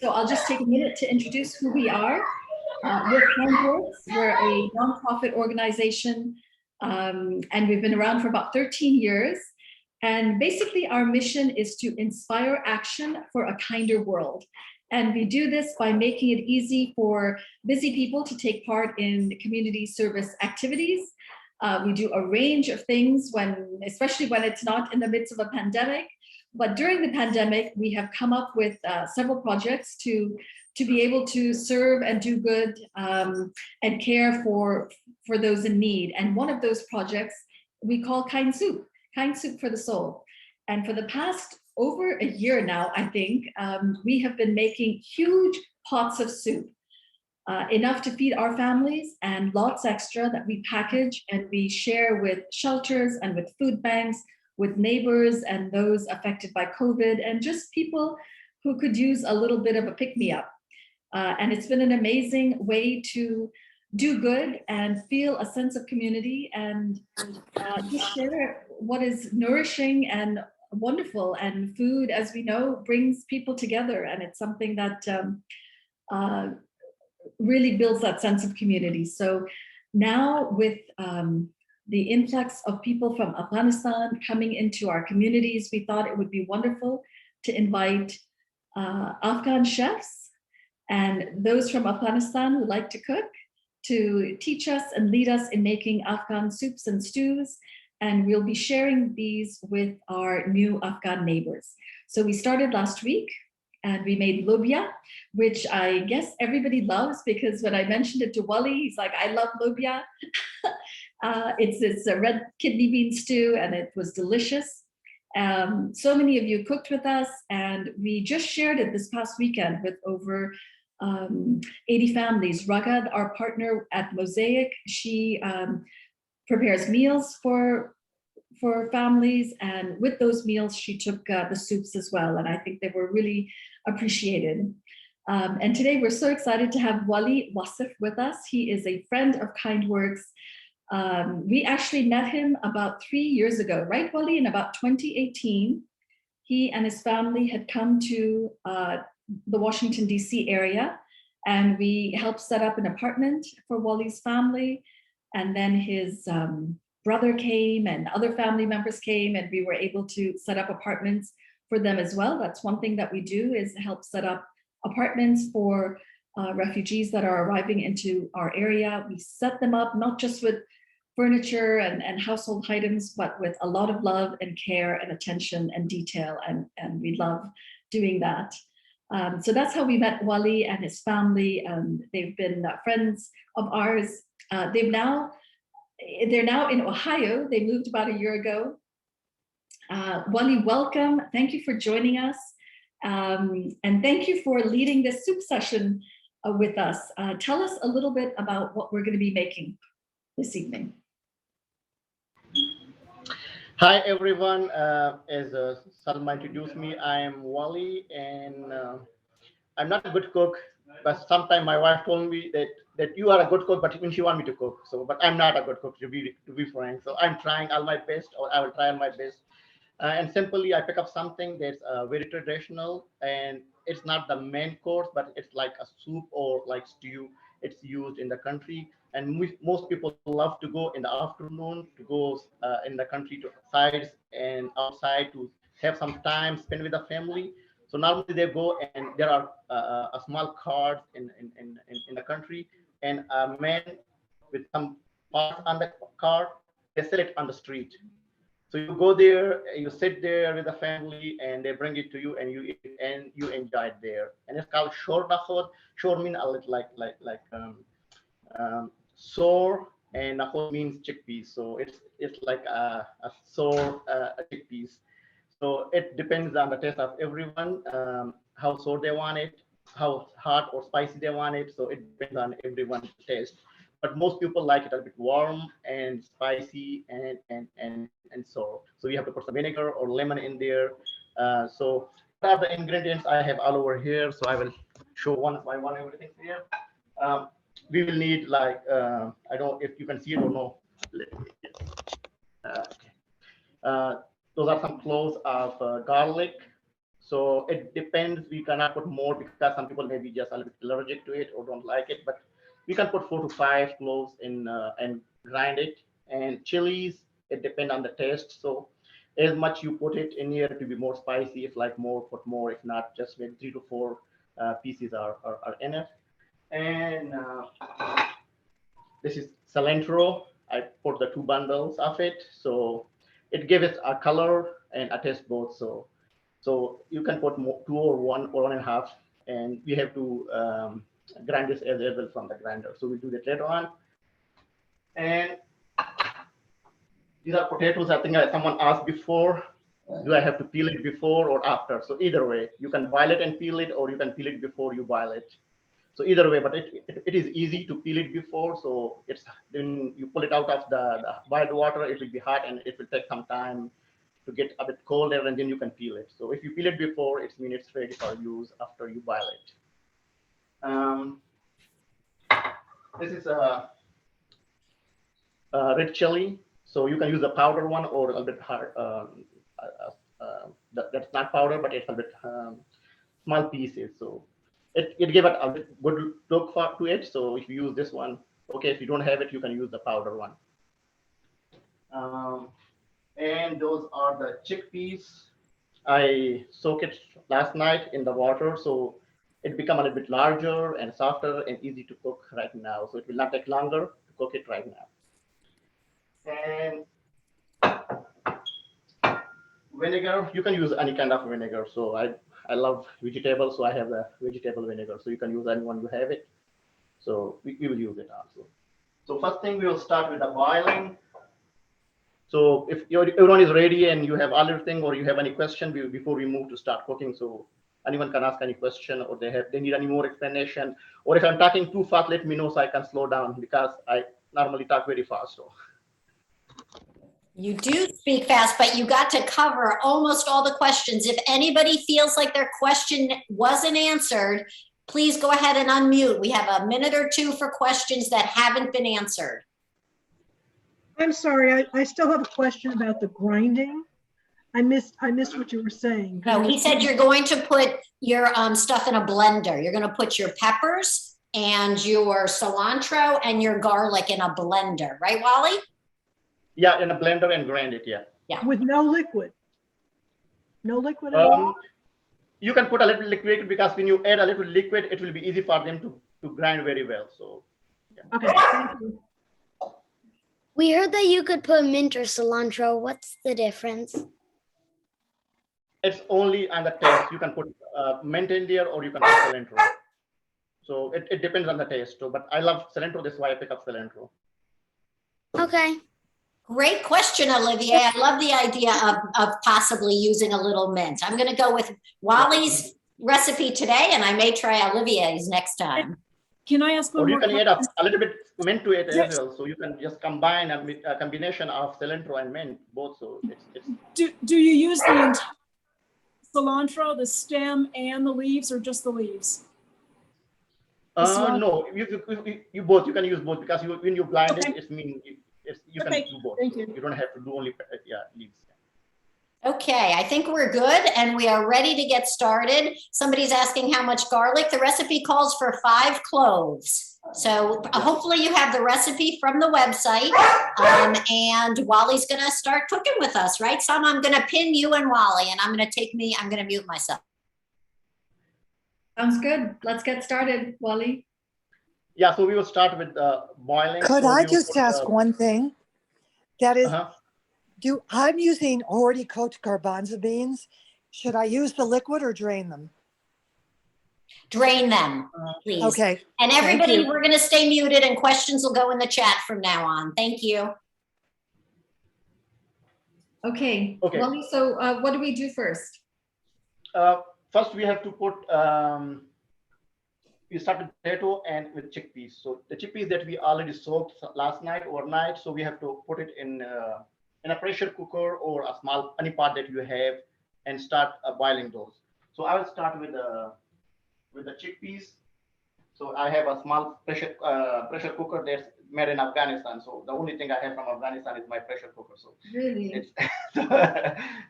So I'll just take a minute to introduce who we are. We're KindWorks. We're a nonprofit organization, and we've been around for about 13 years. And basically, our mission is to inspire action for a kinder world. And we do this by making it easy for busy people to take part in community service activities. We do a range of things, especially when it's not in the midst of a pandemic. But during the pandemic, we have come up with several projects to be able to serve and do good and care for those in need. And one of those projects we call KindSoup, KindSoup for the soul. And for the past over a year now, I think, we have been making huge pots of soup, enough to feed our families and lots extra that we package and we share with shelters and with food banks, with neighbors and those affected by COVID, and just people who could use a little bit of a pick-me-up. And it's been an amazing way to do good and feel a sense of community and just share what is nourishing and wonderful. And food, as we know, brings people together, and it's something that really builds that sense of community. So now with the influx of people from Afghanistan coming into our communities, we thought it would be wonderful to invite Afghan chefs and those from Afghanistan who like to cook to teach us and lead us in making Afghan soups and stews. And we'll be sharing these with our new Afghan neighbors. So we started last week and we made lobia, which I guess everybody loves, because when I mentioned it to Wali, he's like, I love lobia. It's a red kidney bean stew, and it was delicious. So many of you cooked with us, and we just shared it this past weekend with over 80 families. Ragad, our partner at Mosaic, she prepares meals for families, and with those meals, she took the soups as well, and I think they were really appreciated. And today we're so excited to have Wali Wasif with us. He is a friend of KindWorks. We actually met him about 3 years ago, right, Wali? In about 2018, he and his family had come to the Washington, D.C. area, and we helped set up an apartment for Wali's family. And then his brother came and other family members came, and we were able to set up apartments for them as well. That's one thing that we do, is help set up apartments for refugees that are arriving into our area. We set them up not just with furniture and household items, but with a lot of love and care and attention and detail, and we love doing that. So that's how we met Wali and his family. They've been friends of ours. They're now in Ohio. They moved about a year ago. Wali, welcome. Thank you for joining us. And thank you for leading this soup session with us. Tell us a little bit about what we're going to be making this evening. Hi, everyone. As Salma introduced me, I am Wali, and I'm not a good cook, but sometimes my wife told me that you are a good cook, but even she wants me to cook. So, but I'm not a good cook, to be frank. So I'm trying all my best, or I will try all my best. And simply, I pick up something that's very traditional, and it's not the main course, but it's like a soup or like stew. It's used in the country, and most people love to go in the afternoon to go in the country to sides and outside to have some time spent with the family. So normally they go, and there are a small cart in the country, and a man with some parts on the cart. They sell it on the street. So you go there, you sit there with the family, and they bring it to you, and you eat it, and you enjoy it there. And it's called Shour. Nakhood. Shour means a little sour, and Nakhood means chickpeas. So it's like a sour chickpeas. So it depends on the taste of everyone, how sour they want it, how hot or spicy they want it. So it depends on everyone's taste. But most people like it a bit warm and spicy and sour. So you have to put some vinegar or lemon in there. So what are the ingredients I have all over here? So I will show one by one everything here. We will need, like, I don't know if you can see it or no. Okay. Those are some cloves of garlic. So it depends. We cannot put more because some people may be just a little bit allergic to it or don't like it. But we can put 4 to 5 cloves in and grind it. And chilies, it depends on the taste. So as much you put it in here to be more spicy. If like more, put more. If not, just maybe 3 to 4 pieces are enough. And this is cilantro. I put the 2 bundles of it. So it gives it a color and a taste both. So you can put more, 2 or 1 or 1.5, and we have to grind this as well from the grinder. So we'll do that later on. And these are potatoes. I think someone asked before, do I have to peel it before or after? So either way, you can boil it and peel it, or you can peel it before you boil it. So either way, but it is easy to peel it before. So it's then you pull it out of the boiled water, it will be hot and it will take some time to get a bit colder, and then you can peel it. So if you peel it before, it means it's ready for use after you boil it. This is a red chili. So you can use a powder one or a bit hard. That's not powder, but it's a bit small pieces. So it gave it a good look to it. So if you use this one, okay. If you don't have it, you can use the powder one. And those are the chickpeas. I soak it last night in the water, so it become a little bit larger and softer and easy to cook right now. So it will not take longer to cook it right now. And vinegar, you can use any kind of vinegar. So I love vegetables, so I have a vegetable vinegar. So you can use anyone you have it. So we will use it also. So first thing, we will start with the boiling. So if everyone is ready and you have everything, or you have any question before we move to start cooking, so anyone can ask any question, or they need any more explanation, or if I'm talking too fast, let me know so I can slow down, because I normally talk very fast. So You do speak fast, but you got to cover almost all the questions. If anybody feels like their question wasn't answered, please go ahead and unmute. We have a minute or two for questions that haven't been answered. I'm sorry, I still have a question about the grinding. I missed what you were saying. No, he said you're going to put your stuff in a blender. You're going to put your peppers and your cilantro and your garlic in a blender, right, Wali? yeah, in a blender and grind it. Yeah. With no liquid? No liquid at all? You can put a little liquid, because when you add a little liquid, it will be easy for them to grind very well. So yeah. Okay, thank you. We heard that you could put mint or cilantro. What's the difference? It's only on the taste. You can put mint in there, or you can put cilantro. So it depends on the taste too. But I love cilantro. That's why I pick up cilantro. Okay. Great question, Olivier. I love the idea of possibly using a little mint. I'm going to go with Wali's recipe today, and I may try Olivier's next time. Can I ask one Or you more can add a little bit mint to it Yes. as well. So you can just combine a combination of cilantro and mint both. So it's Do you use the entire cilantro, the stem and the leaves, or just the leaves? no, you both. You can use both, because when you blind Okay. it, you Okay, can do both. thank So you. you don't have to do only leaves. Okay, I think we're good and we are ready to get started. Somebody's asking how much garlic. The recipe calls for 5 cloves. So hopefully you have the recipe from the website. And Wali's gonna start cooking with us, right? Sam, I'm gonna pin you and Wali, and I'm gonna mute myself. Sounds good. Let's get started, Wali. Yeah. So we will start with boiling. Could So I we will just put, ask one thing? That is, uh-huh. I'm using already cooked garbanzo beans. Should I use the liquid or drain them? Drain them, please. Okay. And thank everybody, you. we're gonna stay muted and questions will go in the chat from now on. Thank you. Okay. Okay. Wali, so what do we do first? First, we have to put. We start with potato and with chickpeas. So the chickpeas that we already soaked last night overnight. So we have to put it in a pressure cooker or a small any pot that you have, and start boiling those. So I will start with the chickpeas. So I have a small pressure cooker that's made in Afghanistan. So the only thing I have from Afghanistan is my pressure cooker. So Really? it's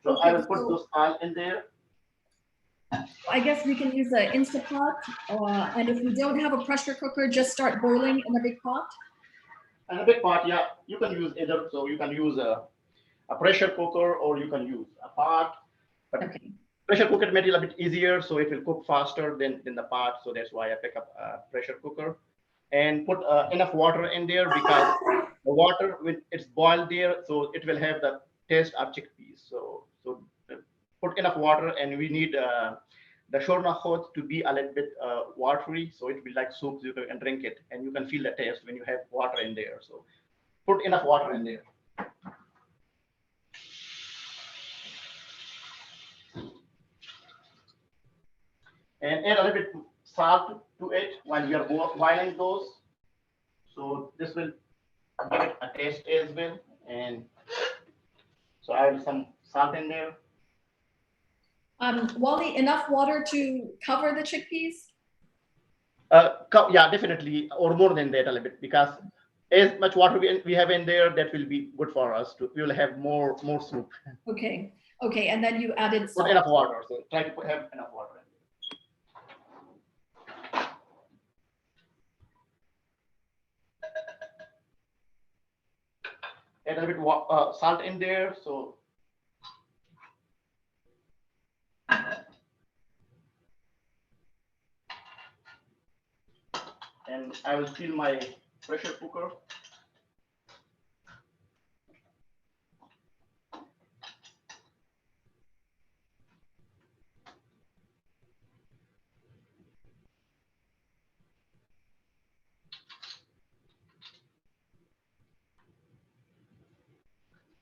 so I will put those all in there. I guess we can use an Instapot, and if we don't have a pressure cooker, just start boiling in a big pot. And a big pot, yeah, you can use either. So you can use a pressure cooker or you can use a pot. But Okay. pressure cooker made it a bit easier, so it will cook faster than the pot. So that's why I pick up a pressure cooker and put enough water in there, because the water, when it's boiled there, so it will have the taste of chickpeas. So put enough water, and we need the Shour Nakhood to be a little bit watery, so it will be like soup. You can drink it, and you can feel the taste when you have water in there. So put enough water in there. And add a little bit salt to it while we are boiling those. So this will give it a taste as well. And so I have some salt in there. Wally, enough water to cover the chickpeas? Yeah, definitely, or more than that a little bit, because as much water we have in there, that will be good for us. We will have more soup. Okay. Okay, and then you added Put salt. enough water. So try to have enough water. Add a little bit salt in there. So and I will fill my pressure cooker.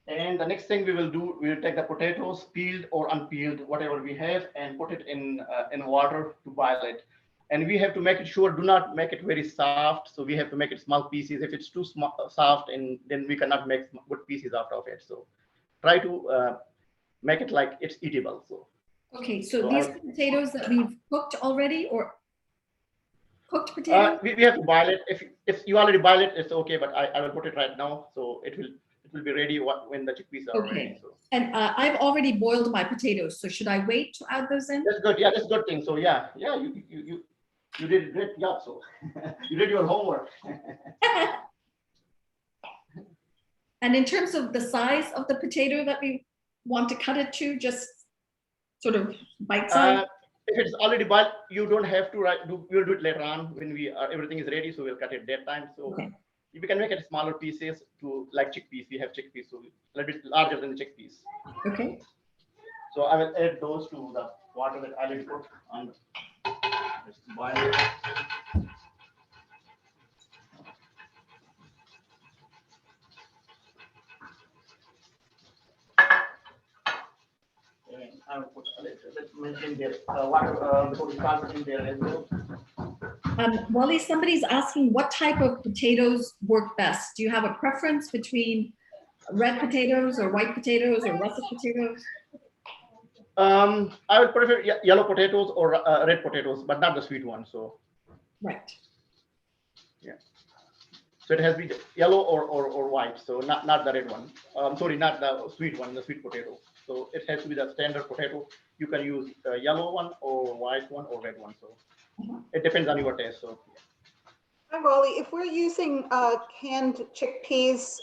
And the next thing we will do, we will take the potatoes, peeled or unpeeled, whatever we have, and put it in water to boil it. And we have to make it sure, do not make it very soft. So we have to make it small pieces. If it's too soft, and then we cannot make good pieces out of it. So try to make it like it's eatable. So Okay, so these are potatoes that we've cooked already, or cooked potatoes? we have to boil it. If you already boil it, it's okay. But I will put it right now, so it will be ready when the chickpeas are ready. So. And I've already boiled my potatoes, so should I wait to add those in? That's good. Yeah, that's a good thing. So yeah, you did a great job. So you did your homework. And in terms of the size of the potato that we want to cut it to, just sort of bite size? If it's already boiled, you don't have to we'll do it later on when everything is ready. So we'll cut it that time. So Okay. we can make it smaller pieces to like chickpeas. We have chickpeas, so a little bit larger than the chickpeas. Okay. So I will add those to the water that I already put on. Let's boil it. And I will put a little bit in there, water before we start in there as well. Wally, somebody's asking what type of potatoes work best. Do you have a preference between red potatoes or white potatoes or russet potatoes? I would prefer yellow potatoes or red potatoes, but not the sweet ones. So Right. yeah, so it has to be yellow or white. So not the red one. Sorry, not the sweet one, the sweet potato. So it has to be the standard potato. You can use a yellow one or white one or red one. So it depends on your taste. So yeah. Hi, Wally. If we're using canned chickpeas,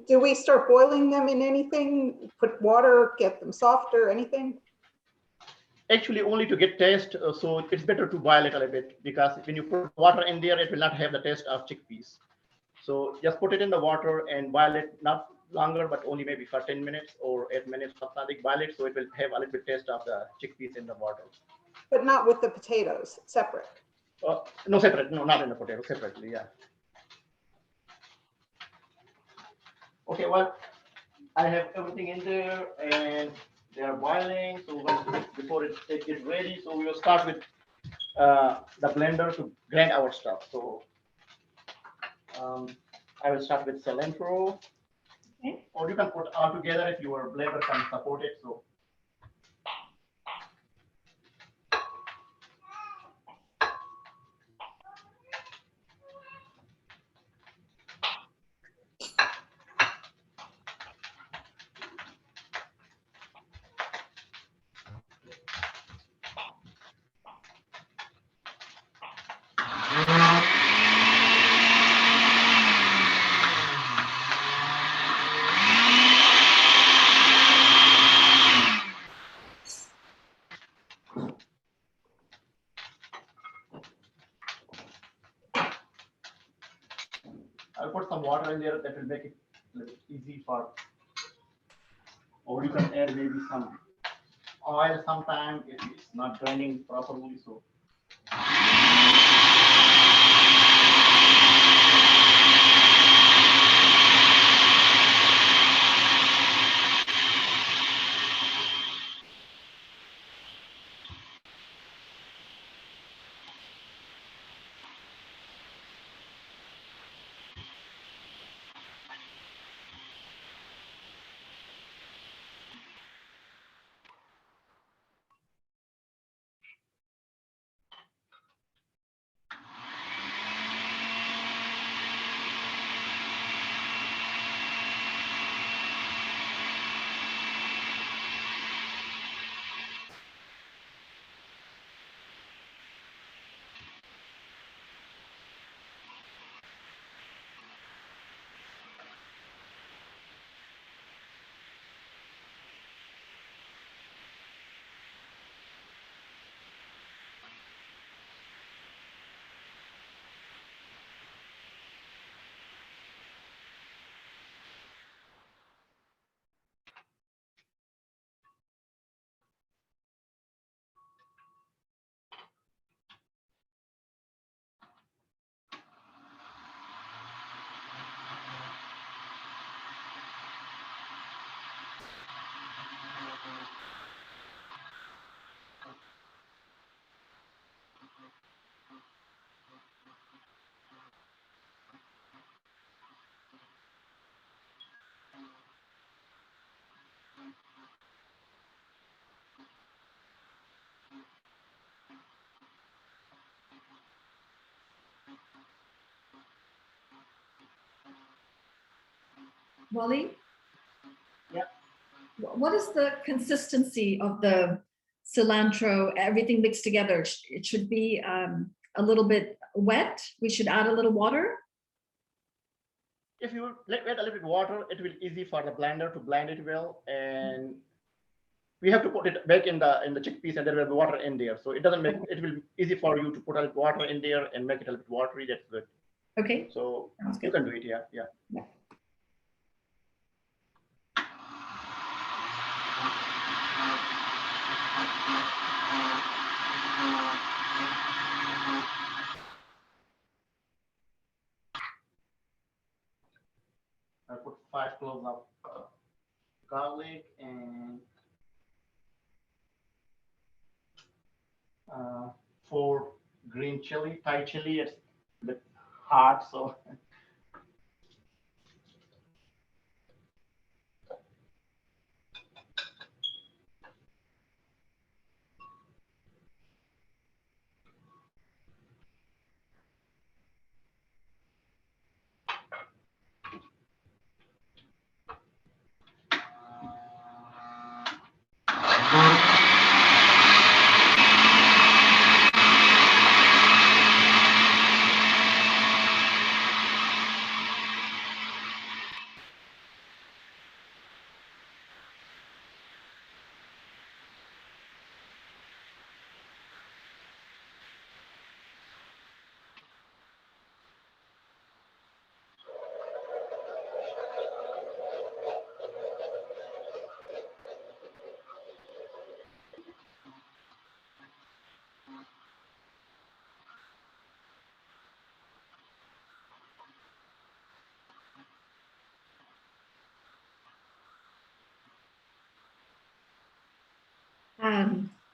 do we start boiling them in anything? Put water, get them softer, anything? Actually, only to get taste. So it's better to boil it a little bit, because when you put water in there, it will not have the taste of chickpeas. So just put it in the water and boil it, not longer, but only maybe for 10 minutes or 8 minutes or something. Boil it so it will have a little bit taste of the chickpeas in the water. But not with the potatoes, separate. No, separate. No, not in the potato, separately. Yeah. Okay. Well, I have everything in there, and they are boiling. So before it gets ready, so we will start with the blender to grind our stuff. So I will start with cilantro. Okay. Or you can put all together if your blender can support it. So. I'll put some water in there that will make it easy for, or you can add maybe some oil sometime if it's not grinding properly. So. Wali? Yeah. What is the consistency of the cilantro, everything mixed together? It should be a little bit wet. We should add a little water. If you let add a little bit water, it will easy for the blender to blend it well, and we have to put it back in the chickpeas, and there will be water in there, so it doesn't make it will easy for you to put a little water in there and make it a little bit watery. That's good. Okay. So Sounds you good. can do it. Yeah. I put 5 cloves of garlic and 4 green chili, Thai chili. It's a bit hot, so.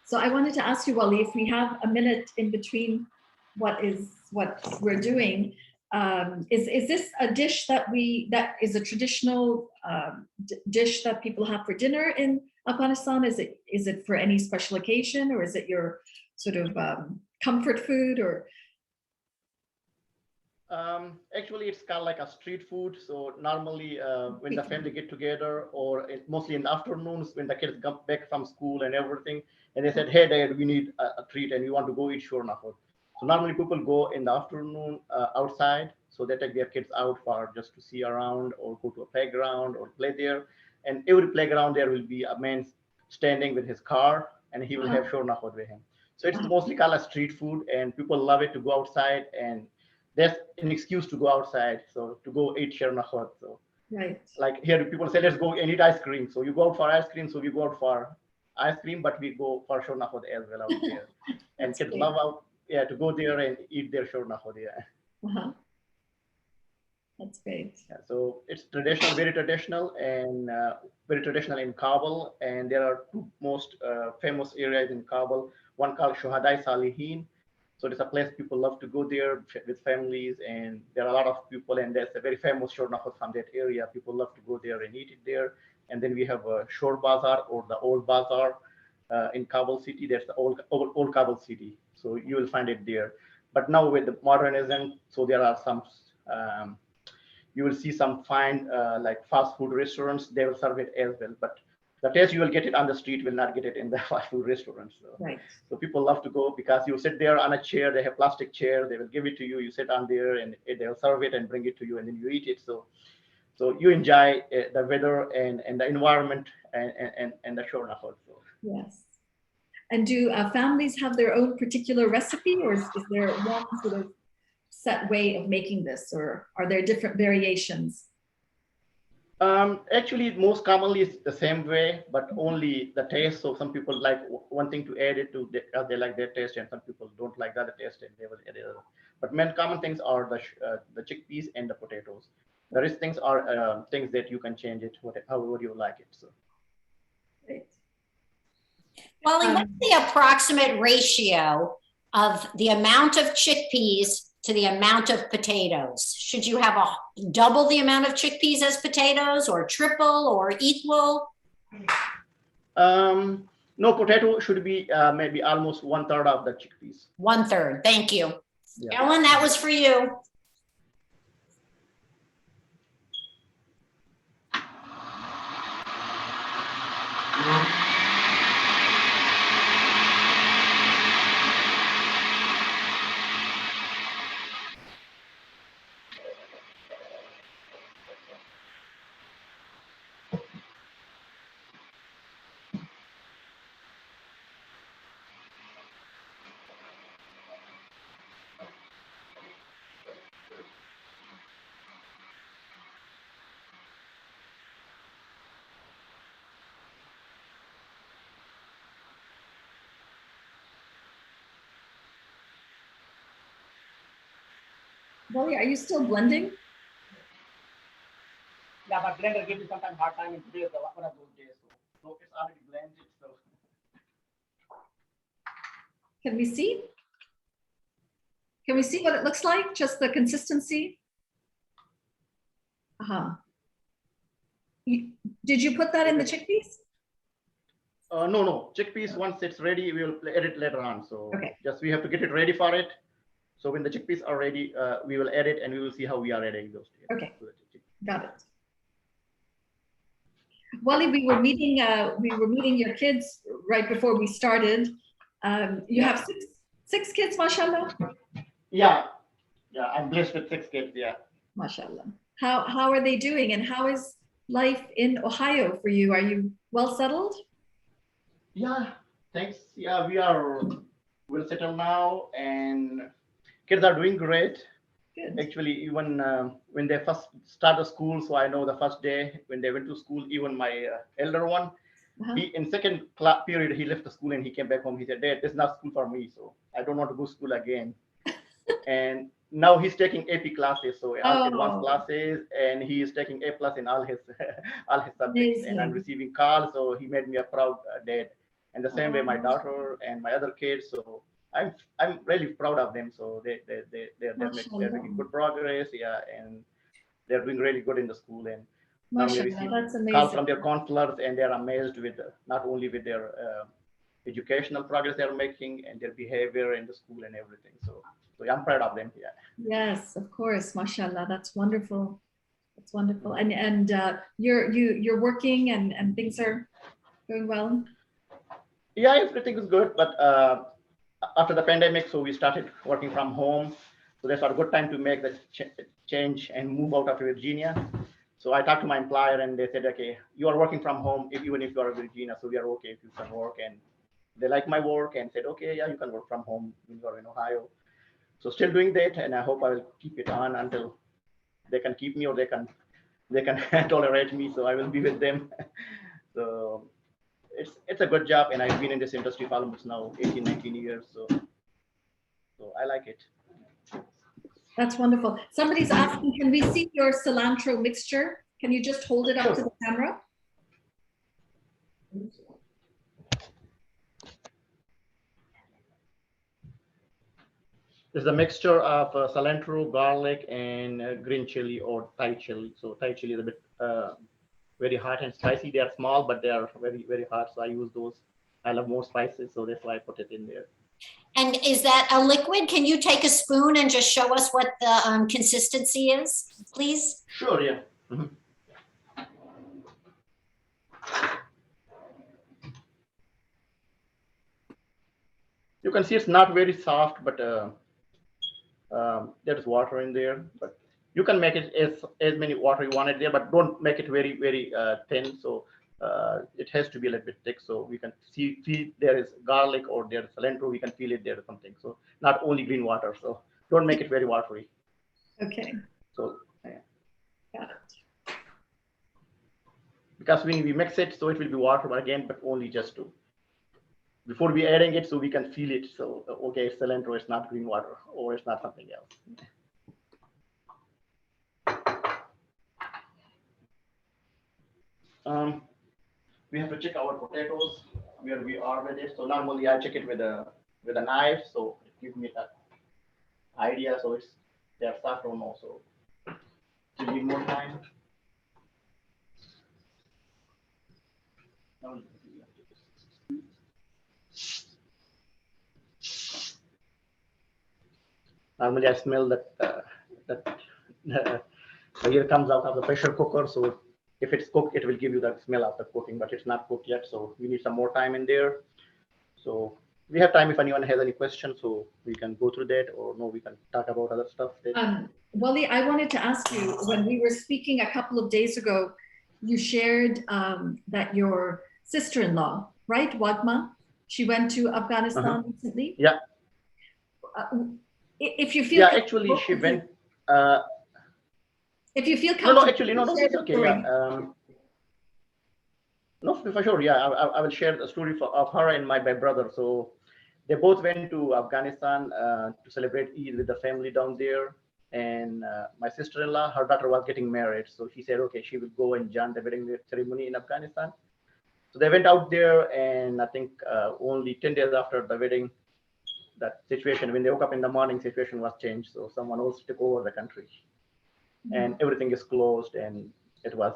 So I wanted to ask you, Wali, if we have a minute in between what we're doing, is this a dish that is a traditional dish that people have for dinner in Afghanistan? Is it for any special occasion, or is it your sort of comfort food? Or Actually, it's kind of like a street food. So normally when the family get together, or mostly in the afternoons when the kids come back from school and everything, and they said, hey, Dad, we need a treat and we want to go eat Shour. So normally people go in the afternoon outside. So they take their kids out for just to see around or go to a playground or play there. And every playground there will be a man standing with his car, and he will have Shour with him. So it's mostly kind of street food, and people love it to go outside and there's an excuse to go outside. So to go eat Shour Nakhood. So Right. like here, people say, let's go and eat ice cream. So you go out for ice cream. So we go out for ice cream, but we go for Shour Nakhood as well out there. And That's kids great. love out, yeah, to go there and eat their Shour Nakhood. Yeah. Uh-huh. That's great. Yeah, so it's traditional, very traditional, and very traditional in Kabul. And there are two most famous areas in Kabul. One called Shuhadai Salihin. So it's a place people love to go there with families, and there are a lot of people, and there's a very famous Shour Nakhood from that area. People love to go there and eat it there. And then we have a Shour Bazaar, or the old bazaar in Kabul city. There's the old Kabul city. So you will find it there. But now with the modernism, so there are some you will see some fine like fast food restaurants. They will serve it as well, but the taste you will get it on the street will not get it in the fast food restaurants. So, Right. so people love to go because you sit there on a chair. They have plastic chair. They will give it to you. You sit on there, and they'll serve it and bring it to you, and then you eat it. So you enjoy the weather and the environment and the Shour Nakhood. So. Yes. And do families have their own particular recipe, or is there one sort of set way of making this, or are there different variations? Actually, most commonly it's the same way, but only the taste. So some people like one thing to add it to, they like their taste, and some people don't like the other taste, and they will add it. But main common things are the chickpeas and the potatoes. The rest things are things that you can change it however you like it. So. Great. Wally, what's the approximate ratio of the amount of chickpeas to the amount of potatoes? Should you have double the amount of chickpeas as potatoes, or triple, or equal? No, potato should be maybe almost 1/3 of the chickpeas. 1/3. Thank you. Yeah. Ellen, that was for you. Wally, are you still blending? Yeah, but blender gives me sometimes hard time in today, one of those days. So it's already blended. So. Can we see? Can we see what it looks like? Just the consistency? Uh-huh. Did you put that in the chickpeas? No. Chickpeas, once it's ready, we will add it later on. So Okay. just we have to get it ready for it. So when the chickpeas are ready, we will add it, and we will see how we are adding those. Okay. Got it. Wally, we were meeting your kids right before we started. You have six kids, mashallah. Yeah, I'm blessed with 6 kids. Yeah. Mashallah. How are they doing, and how is life in Ohio for you? Are you well settled? Yeah, thanks. Yeah, we are well settled now, and kids are doing great. Good. Actually, even when they first started school, so I know the first day when they went to school, even my elder one, Uh-huh. he in second period, he left the school and he came back home. He said, "Dad, this is not school for me, so I don't want to go to school again." And now he's taking AP classes, so advanced classes, and he is taking A+ in all his all his subjects. Amazing. And I'm receiving calls, so he made me a proud dad. And the same way, my daughter and my other kids. So I'm really proud of them. So they're making good progress. Yeah, and they're doing really good in the school. And now we receive Mashallah, that's calls from amazing. their counselors, and they're amazed with not only with their educational progress they're making and their behavior in the school and everything. So I'm proud of them. Yeah. Yes, of course, mashallah. That's wonderful. That's wonderful. And you're working and things are going well. Yeah, everything is good. But after the pandemic, so we started working from home. So that's a good time to make the change and move out of Virginia. So I talked to my employer, and they said, "Okay, you are working from home even if you are in Virginia, so we are okay if you can work." And they like my work and said, "Okay, yeah, you can work from home when you are in Ohio." So still doing that, and I hope I will keep it on until they can keep me or they can tolerate me. So I will be with them. So it's a good job, and I've been in this industry for almost now 18, 19 years. So I like it. That's wonderful. Somebody's asking, can we see your cilantro mixture? Can you just hold it up to the camera? It's a mixture of cilantro, garlic, and green chili or Thai chili. So Thai chili is a bit very hot and spicy. They are small, but they are very, very hot. So I use those. I love more spices, so that's why I put it in there. And is that a liquid? Can you take a spoon and just show us what the consistency is, please? Sure, yeah. Mhm. You can see it's not very soft, but there's water in there. But you can make it as many water you want it there, but don't make it very, very thin. So it has to be a little bit thick, so we can feel there is garlic or there's cilantro. We can feel it there or something. So not only green water. So don't make it very watery. Okay. So Got it. because when we mix it, so it will be water again, but only just to before we adding it, so we can feel it. So okay, it's cilantro, it's not green water, or it's not something else. We have to check our potatoes where we are with it. So normally I check it with a knife, so it gives me that idea. So it's they're soft or no. So to need more time. Normally I smell that here comes out of the pressure cooker. So if it's cooked, it will give you that smell of the cooking, but it's not cooked yet. So we need some more time in there. So we have time if anyone has any questions, so we can go through that, or no, we can talk about other stuff. Wali, I wanted to ask you, when we were speaking a couple of days ago, you shared that your sister-in-law, right, Wadma, she went to Afghanistan recently? Yeah. If you feel yeah, actually she went. If you feel No, comfortable, actually, no, it's okay. Yeah. No, for sure. Yeah, I will share the story of her and my brother. So they both went to Afghanistan to celebrate Eid with the family down there. And my sister-in-law, her daughter was getting married. So she said, okay, she will go and join the wedding ceremony in Afghanistan. So they went out there, and I think only 10 days after the wedding, that situation, when they woke up in the morning, situation was changed. So someone else took over the country. And everything is closed, and it was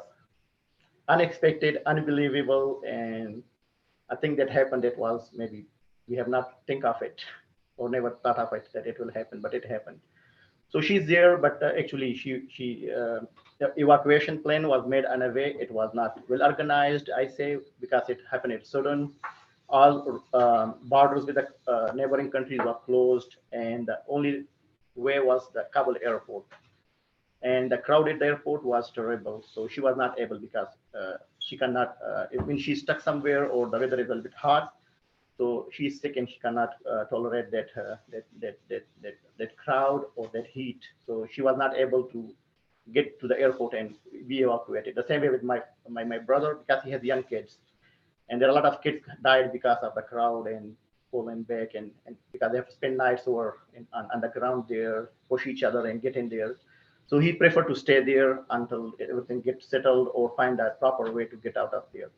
unexpected, unbelievable, and I think that happened. It was maybe we have not think of it or never thought of it that it will happen, but it happened. So she's there, but actually the evacuation plan was made in a way it was not well organized, I say, because it happened in Sudan. All borders with the neighboring countries were closed, and the only way was the Kabul airport. And the crowded airport was terrible. So she was not able, because she cannot, when she's stuck somewhere or the weather is a little bit hot, so she's sick and she cannot tolerate that crowd or that heat. So she was not able to get to the airport and be evacuated. The same way with my brother, because he has young kids, and there are a lot of kids died because of the crowd and pulling back, and because they have to spend nights over on the ground there, push each other and get in there. So he preferred to stay there until everything gets settled or find a proper way to get out of there.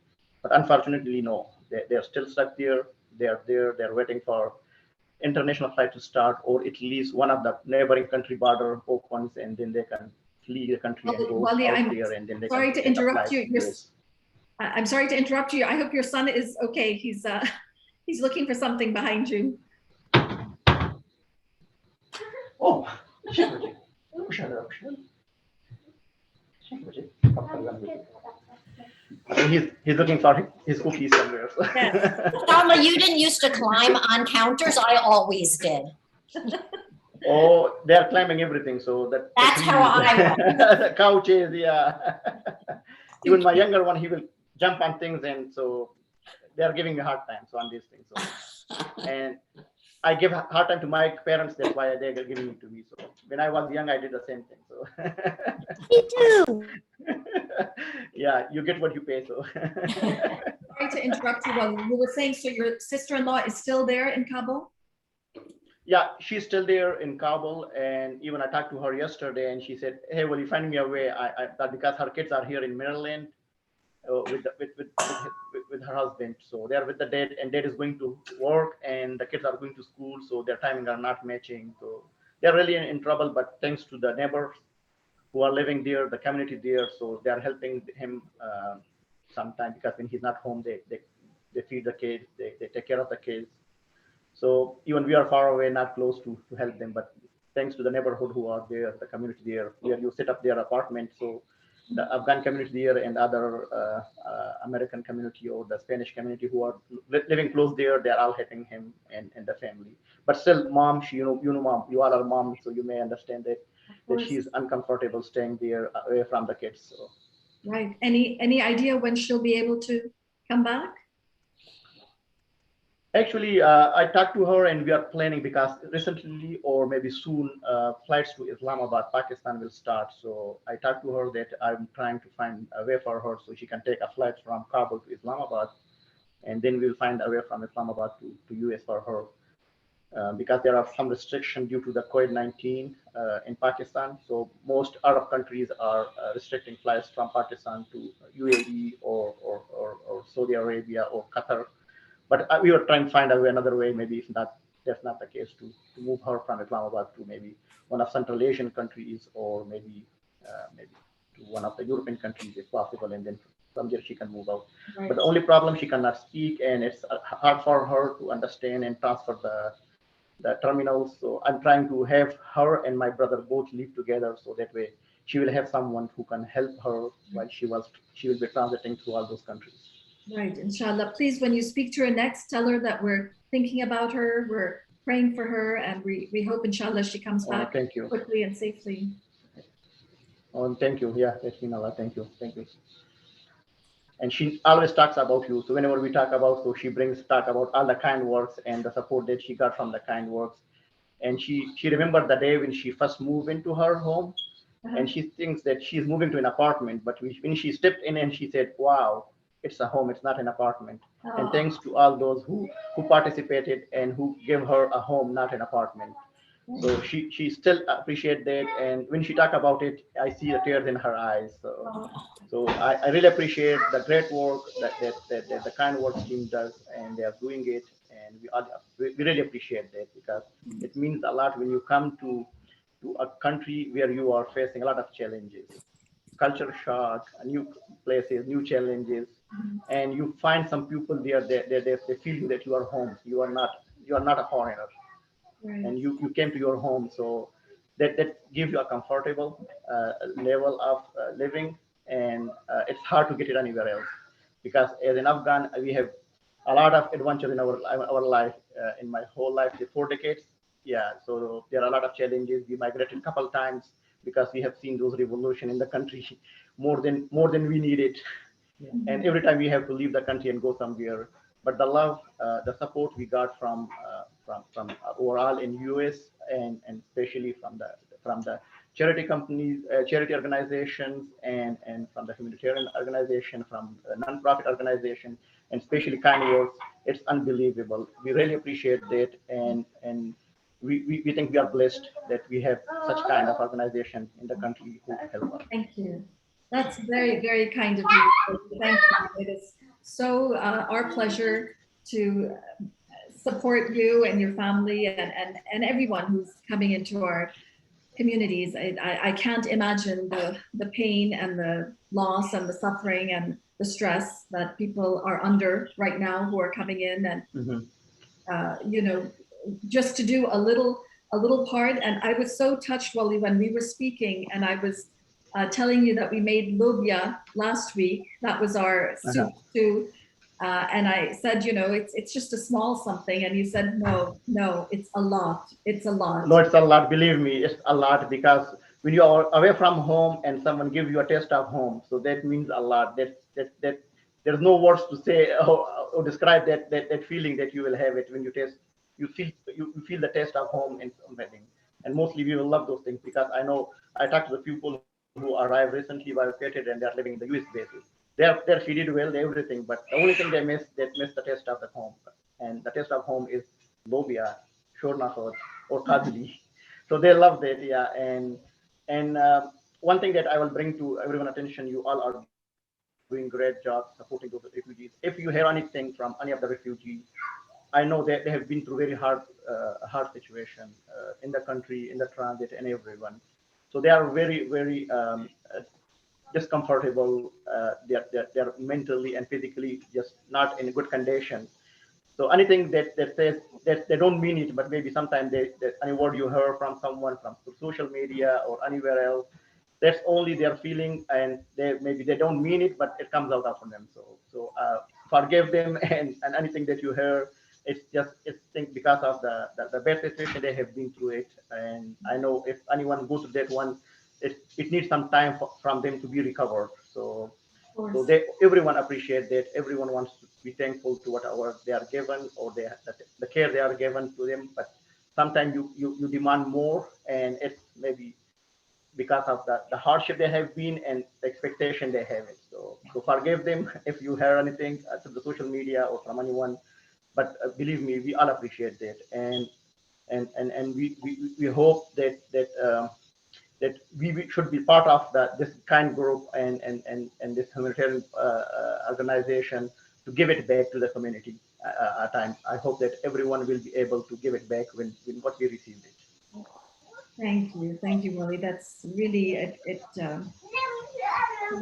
But unfortunately, no, they're still stuck there. They're waiting for international flight to start, or at least one of the neighboring country border opens, and then they can flee the country and go Wali, out I'm there, and then they sorry can to interrupt you. US. I'm sorry to interrupt you. I hope your son is okay. He's looking for something behind you. Oh, he's looking for his cookies somewhere. So. Yes. Dharma, you didn't used to climb on counters. I always did. Oh, they're climbing everything. So That's how I the couches, yeah. Even my younger one, he will jump on things, and so they're giving me a hard time. So on these things. So. And I give a hard time to my parents. That's why they're giving it to me. So when I was young, I did the same thing. So Me too. yeah, you get what you pay. So Sorry to interrupt you, Wali. You were saying, so your sister-in-law is still there in Kabul? yeah, she's still there in Kabul. And even I talked to her yesterday, and she said, "Hey, will you find me a way?" That because her kids are here in Maryland with her husband. So they are with the dad, and dad is going to work, and the kids are going to school. So their timing are not matching. So they're really in trouble. But thanks to the neighbors who are living there, the community there, so they are helping him sometimes because when he's not home, they feed the kids, they take care of the kids. So even we are far away, not close to help them, but thanks to the neighborhood who are there, the community there, where you set up their apartment. So the Afghan community there and other American community or the Spanish community who are living close there, they're all helping him and the family. But still, mom, mom, you are our mom, so you may understand that she's uncomfortable staying there away from the kids. So. Right. Any idea when she'll be able to come back? Actually, I talked to her and we are planning because recently or maybe soon flights to Islamabad, Pakistan will start. So I talked to her that I'm trying to find a way for her so she can take a flight from Kabul to Islamabad, and then we'll find a way from Islamabad to US for her. Because there are some restrictions due to the COVID-19 in Pakistan. So most Arab countries are restricting flights from Pakistan to UAE or Saudi Arabia or Qatar. But we were trying to find another way, maybe if that's not the case, to move her from Islamabad to maybe one of Central Asian countries or maybe to one of the European countries if possible, and then from there she can move out. Right. But the only problem, she cannot speak, and it's hard for her to understand and transfer the terminals. So I'm trying to have her and my brother both live together, so that way she will have someone who can help her while she will be transiting through all those countries. Right, inshallah. Please, when you speak to her next, tell her that we're thinking about her, we're praying for her, and we hope, inshallah, she comes back Thank you. quickly and safely. Thank you. Yeah, Allah, thank you. And she always talks about you. So whenever we talk about, so she talk about all the KindWorks and the support that she got from the KindWorks. And she remembered the day when she first moved into her home, and she thinks that she's moving to an apartment. But when she stepped in and she said, "Wow, it's a home, it's not an apartment." And thanks to all those who participated and who gave her a home, not an apartment. So she still appreciate that, and when she talk about it, I see the tears in her eyes. So I really appreciate the great work that the KindWorks team does, and they are doing it, and we really appreciate that, because it means a lot when you come to a country where you are facing a lot of challenges, culture shock, new places, new challenges, and you find some people there they feel you that you are home, you are not a foreigner. Right. And you came to your home, so that gives you a comfortable level of living, and it's hard to get it anywhere else, because as an Afghan we have a lot of adventures in our life, in my whole life, the 4 decades. Yeah, so there are a lot of challenges. We migrated a couple times because we have seen those revolution in the country more than we needed. And every time we have to leave the country and go somewhere. But the love, the support we got from overall in US, and especially from the charity companies, charity organizations, and from the humanitarian organization, from the nonprofit organization, and especially KindWorks, it's unbelievable. We really appreciate that, and we think we are blessed that we have such kind of organization in the country who help us. Thank you. That's very, very kind of you. Thank you. It is so our pleasure to support you and your family and everyone who's coming into our communities. I can't imagine the pain and the loss and the suffering and the stress that people are under right now who are coming in, and you know, just to do a little part. And I was so touched, Wali, when we were speaking, and I was telling you that we made lobia last week. That was our soup stew. And I said, you know, it's just a small something. And you said, no, it's a lot. It's a lot. No, it's a lot. Believe me, it's a lot, because when you are away from home and someone gives you a taste of home, so that means a lot. That there's no words to say or describe that feeling that you will have it when you taste you feel the taste of home in wedding. And mostly we will love those things, because I know I talked to the people who arrived recently, were located, and they're living in the US basis. They're treated well, everything, but the only thing they miss the taste of the home. And the taste of home is lobia, Shour, Nakhood, or Kabili. So they love that, yeah. And one thing that I will bring to everyone's attention, you all are doing great job supporting those refugees. If you hear anything from any of the refugees, I know that they have been through very hard situation in the country, in the transit, and everyone. So they are very, very discomfortable. They're mentally and physically just not in good condition. So anything that says that they don't mean it, but maybe sometimes that any word you heard from someone from social media or anywhere else, that's only their feeling, and they don't mean it, but it comes out from them. So forgive them, and anything that you hear, it's think because of the bad situation they have been through it. And I know if anyone goes through that one, it needs some time from them to be recovered. So everyone appreciates that. Everyone wants to be thankful to whatever they are given, or the care they are given to them. But sometimes you demand more, and it's maybe because of the hardship they have been and the expectation they have it. So forgive them if you hear anything through the social media or from anyone. But believe me, we all appreciate that, and we hope that we should be part of this kind group and this humanitarian organization to give it back to the community at times. I hope that everyone will be able to give it back when what we received it. Thank you, Wali. That's really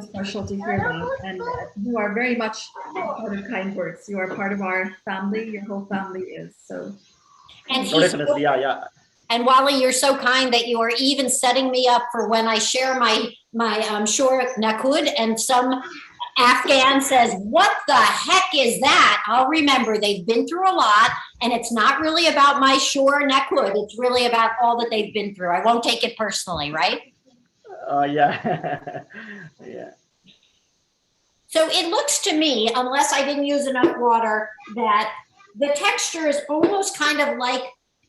special to hear that. And you are very much part of KindWorks. You are part of our family. Your whole family is so. And No, definitely, yeah. And Wali, you're so kind that you are even setting me up for when I share my Shour Nakhood and some Afghan says, "What the heck is that?" I'll remember they've been through a lot, and it's not really about my Shour Nakhood. It's really about all that they've been through. I won't take it personally, right? Yeah. Yeah. So it looks to me, unless I didn't use enough water, that the texture is almost kind of like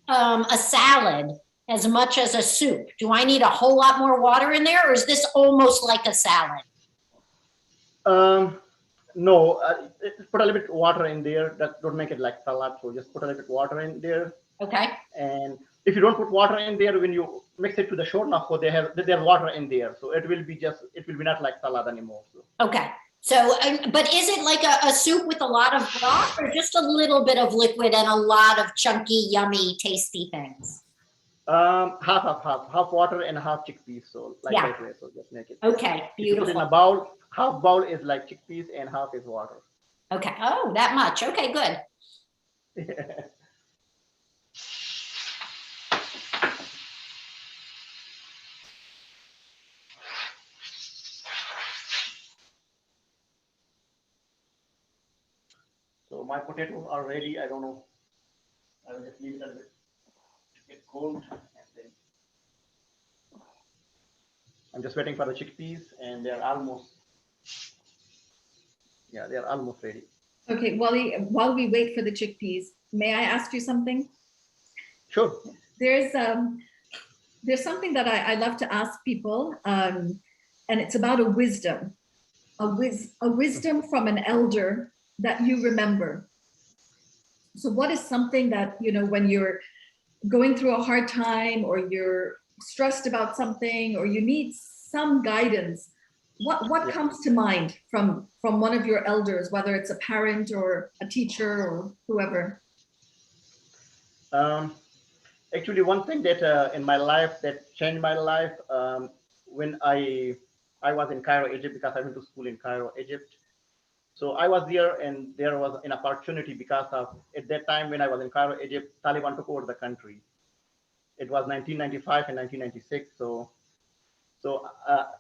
a salad as much as a soup. Do I need a whole lot more water in there, or is this almost like a salad? No, put a little bit water in there. That don't make it like salad. So just put a little bit water in there. Okay. And if you don't put water in there, when you mix it to the Shour Nakhood, there's water in there. So it will be not like salad anymore. So. Okay. So, but is it like a soup with a lot of broth, or just a little bit of liquid and a lot of chunky, yummy, tasty things? Half water and half chickpeas. So like that way. So just make it. Okay, beautiful. Put in a bowl. Half bowl is like chickpeas and half is water. Okay. Oh, that much. Okay, good. Yeah. So my potatoes are ready. I don't know. I will just leave it a bit to get cold, and then I'm just waiting for the chickpeas, and they're almost ready. Okay, Wali, while we wait for the chickpeas, may I ask you something? Sure. There's something that I love to ask people, and it's about a wisdom from an elder that you remember. So what is something that, when you're going through a hard time, or you're stressed about something, or you need some guidance, what comes to mind from one of your elders, whether it's a parent or a teacher or whoever? Actually, one thing that in my life that changed my life, when I was in Cairo, Egypt, because I went to school in Cairo, Egypt. So I was there, and there was an opportunity because of, at that time when I was in Cairo, Egypt, Taliban took over the country. It was 1995 and 1996. So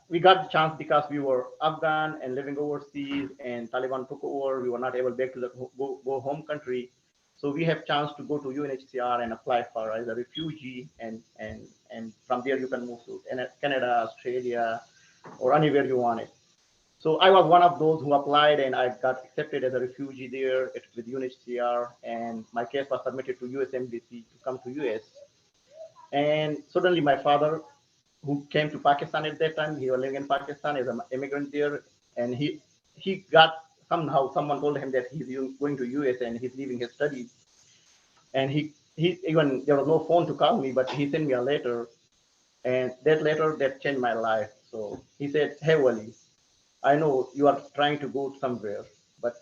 we got the chance because we were Afghan and living overseas, and Taliban took over. We were not able back to the go home country. So we have chance to go to UNHCR and apply for as a refugee, and from there you can move to Canada, Australia, or anywhere you want it. So I was one of those who applied, and I got accepted as a refugee there with UNHCR, and my case was submitted to US Embassy to come to US. And suddenly my father, who came to Pakistan at that time, he was living in Pakistan as an immigrant there, and he got, somehow someone told him that he's going to US and he's leaving his studies. And he even, there was no phone to call me, but he sent me a letter, and that letter that changed my life. So he said, "Hey Wali, I know you are trying to go somewhere, but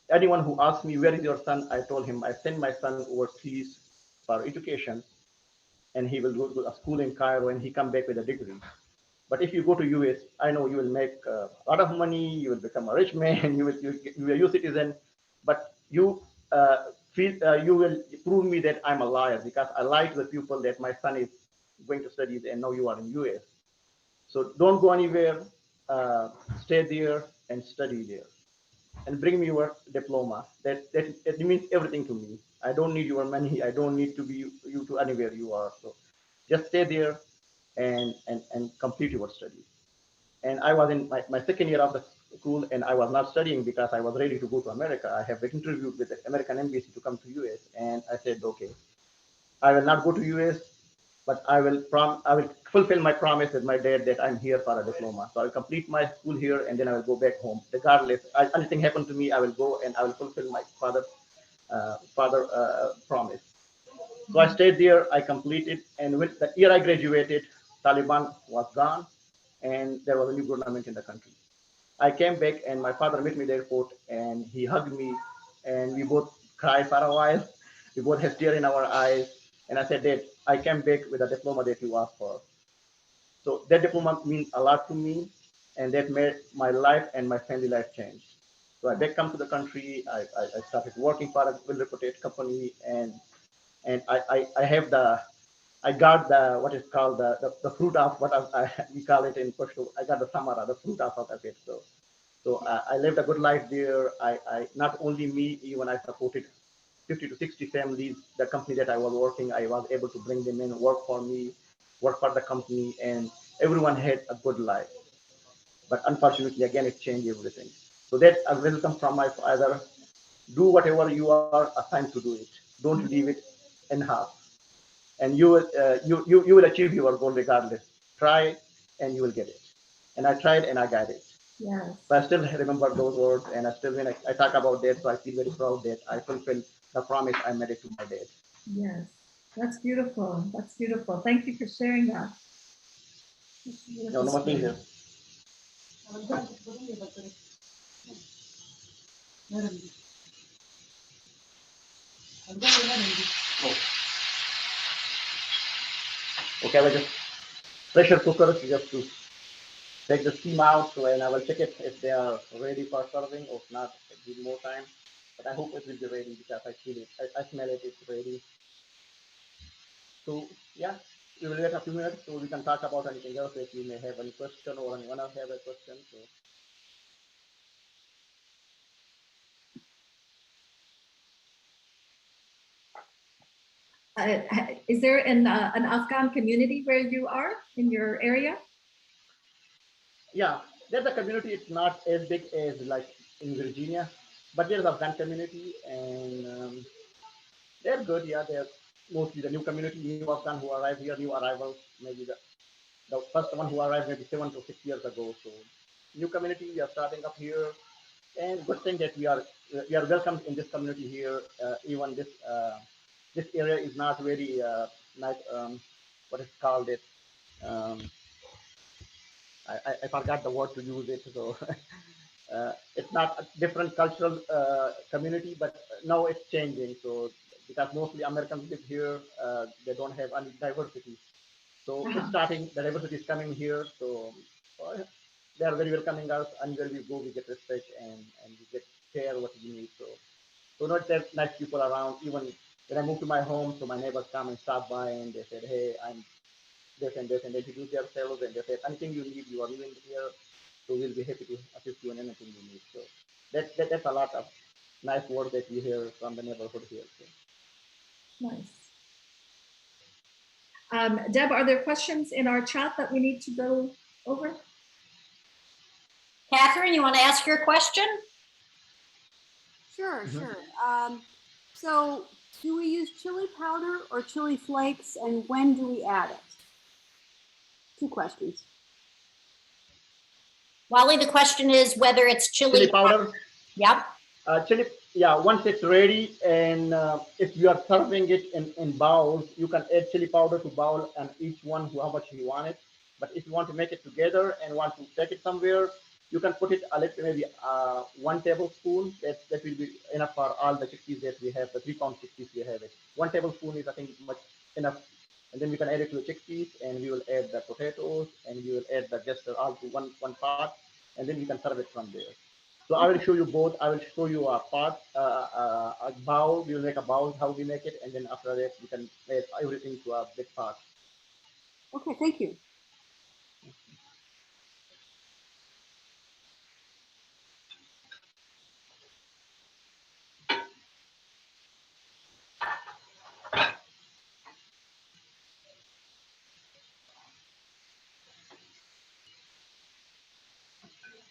anyone who asks me, where is your son? I told him, I sent my son overseas for education, and he will go to a school in Cairo, and he come back with a degree. But if you go to US, I know you will make a lot of money, you will become a rich man, you will a U citizen, but you you will prove me that I'm a liar, because I lied to the people that my son is going to study, and now you are in US. So don't go anywhere, stay there and study there, and bring me your diploma. That means everything to me. I don't need your money. I don't need to be you to anywhere you are. So just stay there and complete your studies. And I was in my second year of the school, and I was not studying because I was ready to go to America. I have been interviewed with the American embassy to come to US, and I said, okay, I will not go to US, but I will fulfill my promise with my dad that I'm here for a diploma. So I'll complete my school here, and then I will go back home. Regardless, anything happened to me, I will go and I will fulfill my father promise. So I stayed there. I completed, and with the year I graduated, Taliban was gone, and there was a new government in the country. I came back, and my father met me at the airport, and he hugged me, and we both cried for a while. We both had tears in our eyes, and I said, "Dad, I came back with a diploma that you asked for." So that diploma means a lot to me, and that made my life and my family life change. So I back come to the country. I started working for a well-reputed company, and I have I got the what is called the fruit of what we call it in Pashto. I got the samara, the fruit of it. So I lived a good life there. I not only me, even I supported 50 to 60 families. The company that I was working, I was able to bring them in, work for me, work for the company, and everyone had a good life. But unfortunately, again, it changed everything. So that's a wisdom from my father. Do whatever you are assigned to do it. Don't leave it in half, and you will achieve your goal regardless. Try, and you will get it. And I tried, and I got it. Yes. But I still remember those words, and I still, when I talk about that, so I feel very proud that I fulfilled the promise I made it to my dad. Yes. That's beautiful. That's beautiful. Thank you for sharing that. That's a beautiful No, no being story. here. Oh, okay, I will just pressure cooker just to take the steam out, so, and I will check it if they are ready for serving, or if not, it need more time. But I hope it will be ready because I feel it, I smell it, it's ready. So yeah, we will wait a few minutes so we can talk about anything else if you may have any question or anyone else have a question. So Is there an Afghan community where you are in your area? yeah, there's a community. It's not as big as like in Virginia, but there's a Afghan community, and they're good. Yeah, they're mostly the new community, new Afghan who arrived here, new arrivals. Maybe the first one who arrived maybe 7 to 6 years ago. So new community, we are starting up here, and good thing that we are welcomed in this community here. Even this area is not very nice. What is called it? Um, I forgot the word to use it. So it's not a different cultural community, but now it's changing. So because mostly Americans live here, they don't have any diversity. So it's starting, the diversity is coming here. So they are very welcoming us. Anywhere we go, we get respect, and we get care what we need. So not that nice people around. Even when I moved to my home, so my neighbors come and stop by, and they said, "Hey, I'm this," and they introduce themselves, and they said, "Anything you need, you are living here, so we'll be happy to assist you in anything you need." So that's a lot of nice words that we hear from the neighborhood here. So. Nice. Deb, are there questions in our chat that we need to go over? Catherine, you want to ask your question? Sure, Mhm. sure. So do we use chili powder or chili flakes, and when do we add it? Two questions. Wally, the question is whether it's Chili chili. powder. Yep. Chili, yeah, once it's ready, and if you are serving it in bowls, you can add chili powder to bowl and each one how much you want it. But if you want to make it together and want to take it somewhere, you can put it a little, maybe 1 tablespoon. That will be enough for all the chickpeas that we have, the 3-pound chickpeas we have. It 1 tablespoon is, I think, much enough. And then we can add it to the chickpeas, and we will add the potatoes, and we will add the just all to one pot, and then you can serve it from there. So I will show you both. I will show you a pot, a bowl. We will make a bowl, how we make it, and then after that, we can add everything to a big pot. Okay, thank you.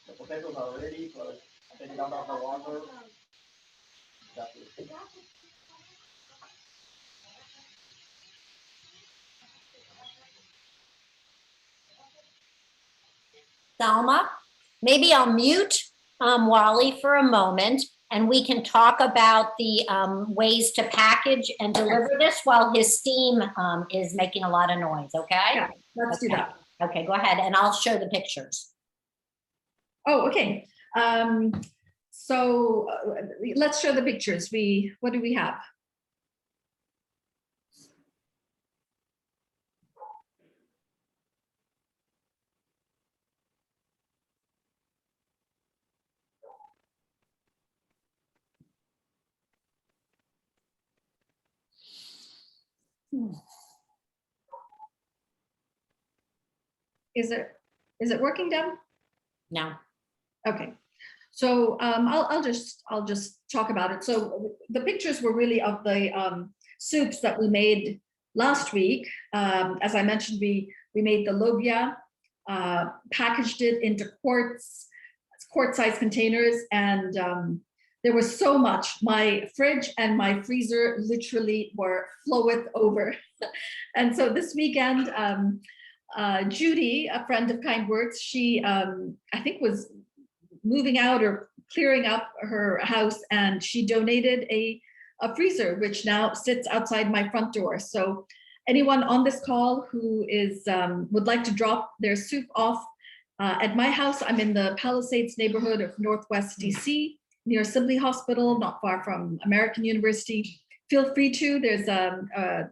The potatoes are ready, so I take it out of the water. That's it. Salma, maybe I'll mute Wally for a moment and we can talk about the ways to package and deliver this while his steam is making a lot of noise, okay? Yeah, let's do that. Okay, go ahead, and I'll show the pictures. Oh, okay. So let's show the pictures. What do we have? Is it working, Deb? No. Okay. So I'll just talk about it. So the pictures were really of the soups that we made last week. As I mentioned, we made the lobia, packaged it into quart-sized containers, and there was so much. My fridge and my freezer literally were floweth over. And so this weekend, Judy, a friend of KindWorks, she I think was moving out or clearing up her house, and she donated a freezer, which now sits outside my front door. So anyone on this call who is would like to drop their soup off at my house, I'm in the Palisades neighborhood of Northwest DC, near Sibley Hospital, not far from American University. Feel free to. There's a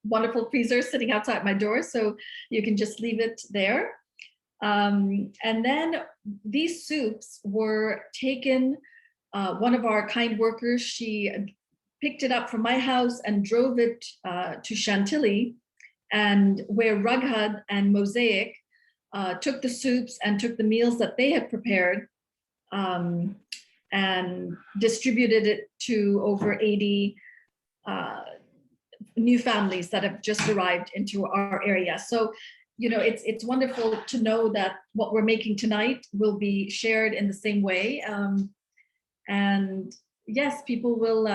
wonderful freezer sitting outside my door, so you can just leave it there. And then these soups were taken, one of our kind workers, she picked it up from my house and drove it to Chantilly, and where Rughud and Mosaic took the soups and took the meals that they had prepared and distributed it to over 80 new families that have just arrived into our area. So, you know, it's wonderful to know that what we're making tonight will be shared in the same way. And yes, people will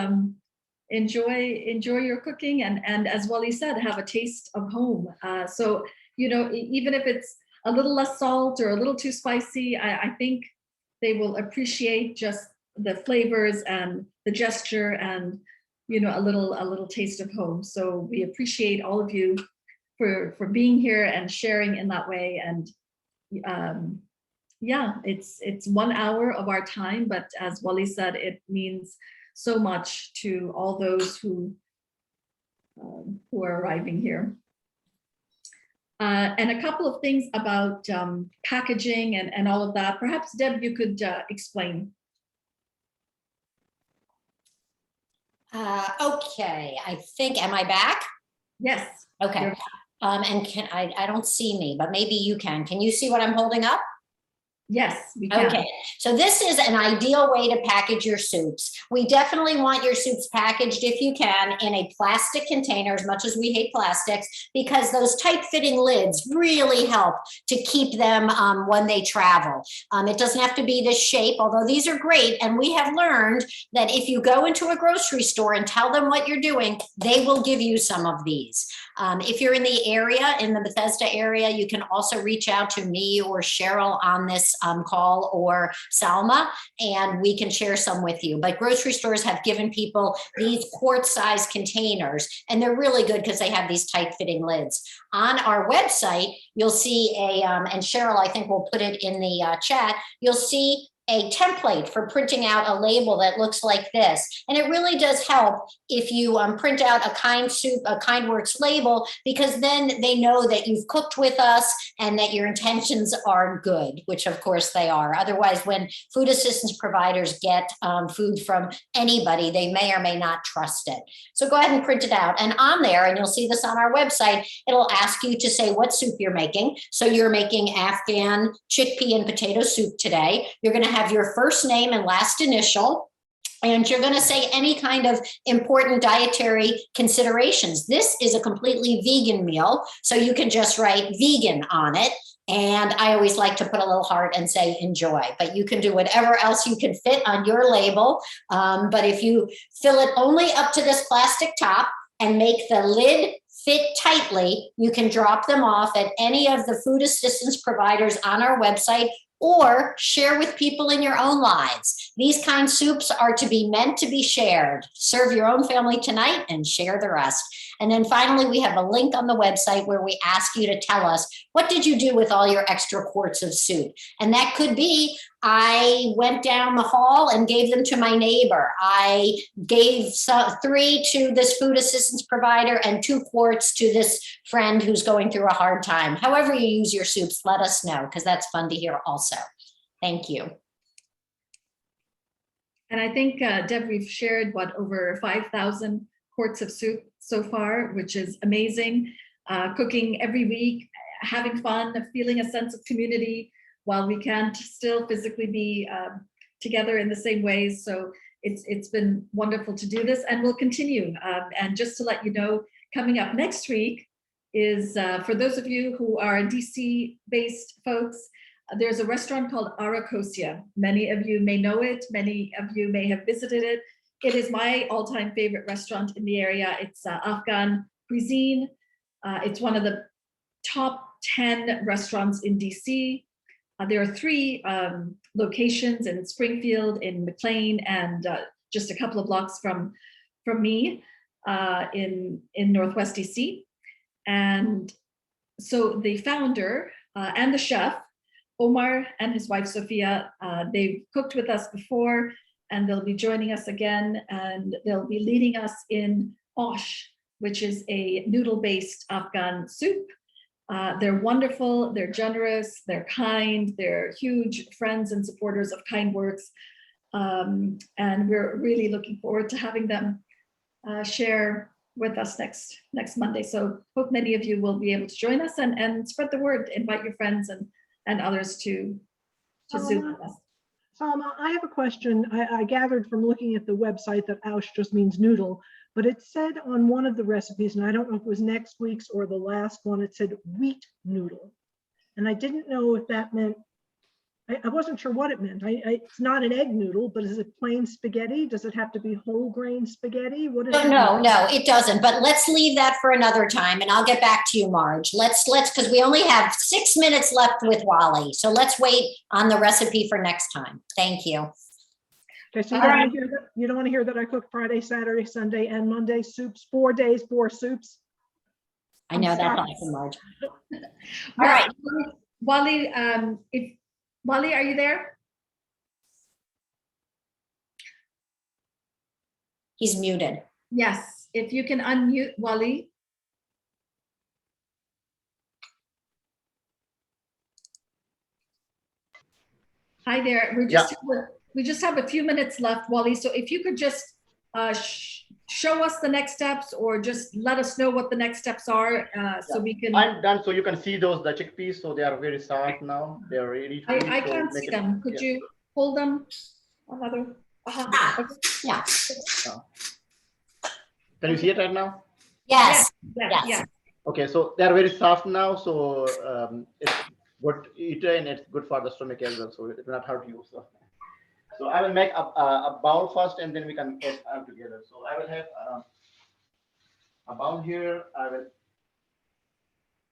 enjoy your cooking, and as Wali said, have a taste of home. So, you know, even if it's a little less salt or a little too spicy, I think they will appreciate just the flavors and the gesture and, you know, a little taste of home. So we appreciate all of you for being here and sharing in that way. And yeah, it's 1 hour of our time, but as Wali said, it means so much to all those who are arriving here. And a couple of things about packaging and all of that. Perhaps Deb, you could explain. Okay, I think, am I back? Yes. Okay. And I don't see me, but maybe you can. Can you see what I'm holding up? Yes, we can. Okay, so this is an ideal way to package your soups. We definitely want your soups packaged, if you can, in a plastic container, as much as we hate plastics, because those tight-fitting lids really help to keep them when they travel. It doesn't have to be this shape, although these are great. And we have learned that if you go into a grocery store and tell them what you're doing, they will give you some of these. If you're in the area, in the Bethesda area, you can also reach out to me or Cheryl on this call, or Salma, and we can share some with you. But grocery stores have given people these quart-sized containers, and they're really good because they have these tight-fitting lids. On our website, you'll see and Cheryl, I think we'll put it in the chat, you'll see a template for printing out a label that looks like this. And it really does help if you print out a KindWorks label, because then they know that you've cooked with us and that your intentions are good, which of course they are. Otherwise, when food assistance providers get food from anybody, they may or may not trust it. So go ahead and print it out. And on there, and you'll see this on our website, it'll ask you to say what soup you're making. So you're making Afghan chickpea and potato soup today. You're going to have your first name and last initial, and you're going to say any kind of important dietary considerations. This is a completely vegan meal, so you can just write vegan on it. And I always like to put a little heart and say enjoy, but you can do whatever else you can fit on your label. But if you fill it only up to this plastic top and make the lid fit tightly, you can drop them off at any of the food assistance providers on our website, or share with people in your own lives. These kind soups are to be meant to be shared. Serve your own family tonight and share the rest. And then finally, we have a link on the website where we ask you to tell us, what did you do with all your extra quarts of soup? And that could be, I went down the hall and gave them to my neighbor. I gave 3 to this food assistance provider and 2 quarts to this friend who's going through a hard time. However you use your soups, let us know, because that's fun to hear also. Thank you. And I think, Deb, we've shared over 5,000 quarts of soup so far, which is amazing. Cooking every week, having fun, feeling a sense of community while we can't still physically be together in the same ways. So it's been wonderful to do this, and we'll continue. And just to let you know, coming up next week is, for those of you who are DC-based folks, there's a restaurant called Arakosia. Many of you may know it. Many of you may have visited it. It is my all-time favorite restaurant in the area. It's Afghan cuisine. It's one of the top 10 restaurants in DC. There are 3 locations in Springfield, in McLean, and just a couple of blocks from me in Northwest DC. And so the founder and the chef, Omar, and his wife, Sophia, they've cooked with us before, and they'll be joining us again, and they'll be leading us in osh, which is a noodle-based Afghan soup. They're wonderful, they're generous, they're kind, they're huge friends and supporters of KindWorks. And we're really looking forward to having them share with us next Monday. So hope many of you will be able to join us and spread the word, invite your friends and others to Zoom with us. Salma, I have a question. I gathered from looking at the website that osh just means noodle, but it said on one of the recipes, and I don't know if it was next week's or the last one, it said wheat noodle. And I didn't know if that meant, I wasn't sure what it meant. It's not an egg noodle, but is it plain spaghetti? Does it have to be whole grain spaghetti? What is No, it doesn't. But let's leave that for another time, and I'll get back to you, Marge. Let's because we only have 6 minutes left with Wali. So let's wait on the recipe for next time. Thank you. Okay, so you don't want to hear that I cook Friday, Saturday, Sunday, and Monday soups, 4 days, 4 soups. I know that's awesome, Marge. All right, Wali, Wali, are you there? He's muted. Yes, if you can unmute Wali. Hi there. We just have a few minutes left, Wali. So if you could just show us the next steps or just let us know what the next steps are so we can. I'm done. So you can see those, the chickpeas. So they are very soft now. They are ready to eat. I So can't make see it- them. Could yeah. you hold them? Another. Okay. Yeah. Can you see it right now? Yes. Yeah, yeah. Okay, so they are very soft now. So it's good to eat and it's good for the stomach as well. So it's not hard to use. So I will make a bowl first and then we can add all together. So I will have a bowl here. I will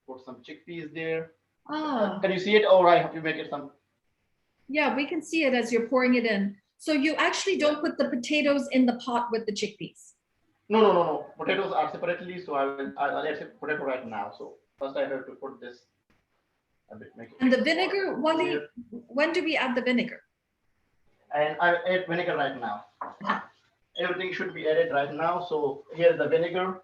put some chickpeas there. Ah, Can you see it? Or I have to make it some. yeah, we can see it as you're pouring it in. So you actually don't put the potatoes in the pot with the chickpeas. No. Potatoes are separately. So I'll add potato right now. So first I have to put this a bit. Make it And the vinegar, Wali, here. when do we add the vinegar? And I add vinegar right now. Everything should be added right now. So here's the vinegar.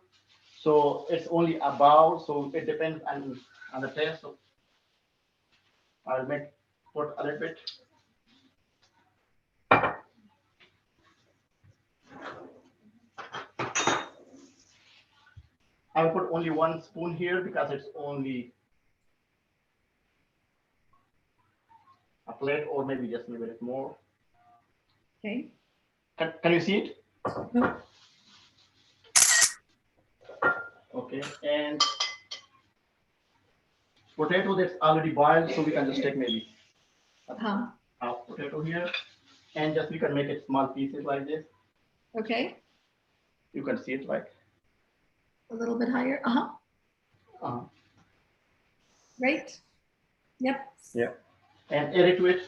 So it's only a bowl. So it depends on the taste. So I'll put a little bit. I'll put only 1 spoon here because it's only a plate, or maybe just a little bit more. Okay. Can you see it? No. Okay, and potato that's already boiled, so we can just take maybe Uh-huh. half potato here, and just we can make it small pieces like this. Okay. You can see it like. A little bit higher. Uh-huh. Right. Yep. Yeah, and add it to it.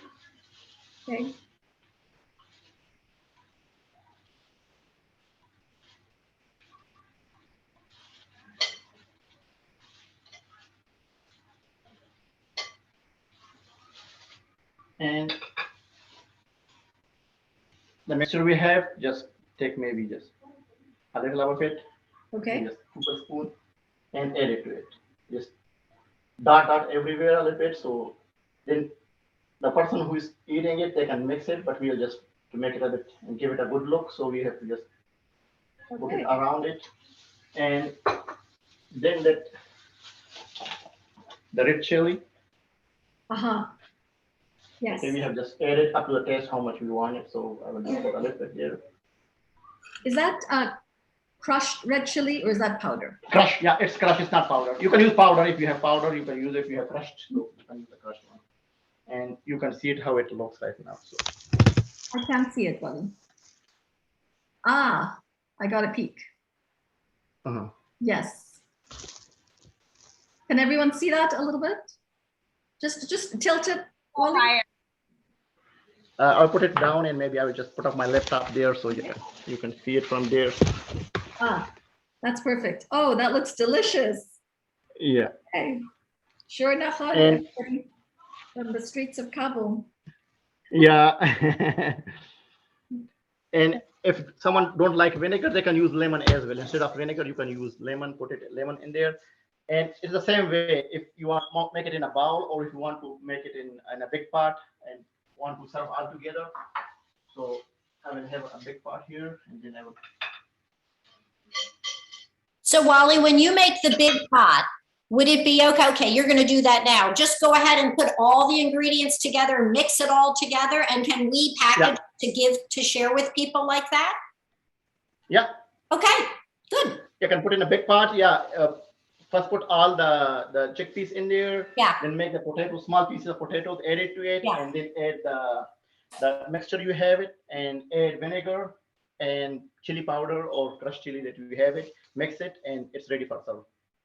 Okay. And the mixture we have, just take maybe just a little of it, Okay. just 2 spoon, and add it to it. Just dot everywhere a little bit, so then the person who is eating it, they can mix it, but we'll just to make it a bit and give it a good look. So we have to just put it Okay. around it, and then the red chili. Uh-huh. Yes. Okay, we have just added up to the taste how much we want it. So I will just put a little bit here. Is that crushed red chili or is that powder? Crush, yeah, it's crushed. It's not powder. You can use powder if you have powder. You can use it if you have crushed. So you can use the crushed one, and you can see it how it looks right now. So I can't see it, Wali. Ah, I got a peek. Yes. Can everyone see that a little bit? Just tilt it, Wali. I'll put it down, and maybe I will just put up my laptop there so you can see it from there. Ah, that's perfect. Oh, that looks delicious. Yeah. Okay. Shour, Nakhood, And- everybody from the streets of Kabul. Yeah. And if someone don't like vinegar, they can use lemon as well. Instead of vinegar, you can use lemon, put lemon in there. And it's the same way if you want to make it in a bowl, or if you want to make it in a big pot and want to serve all together. So I will have a big pot here, and then I will. So Wally, when you make the big pot, would it be okay? Okay, you're going to do that now. Just go ahead and put all the ingredients together, mix it all together. And can we package to give to share with people like that? Yeah. Okay, good. You can put in a big pot. Yeah. First put all the chickpeas in there. Yeah. Then make the small pieces of potatoes, add it to it, Yeah. and then add the mixture you have it, and add vinegar and chili powder or crushed chili that you have it. Mix it, and it's ready for serve.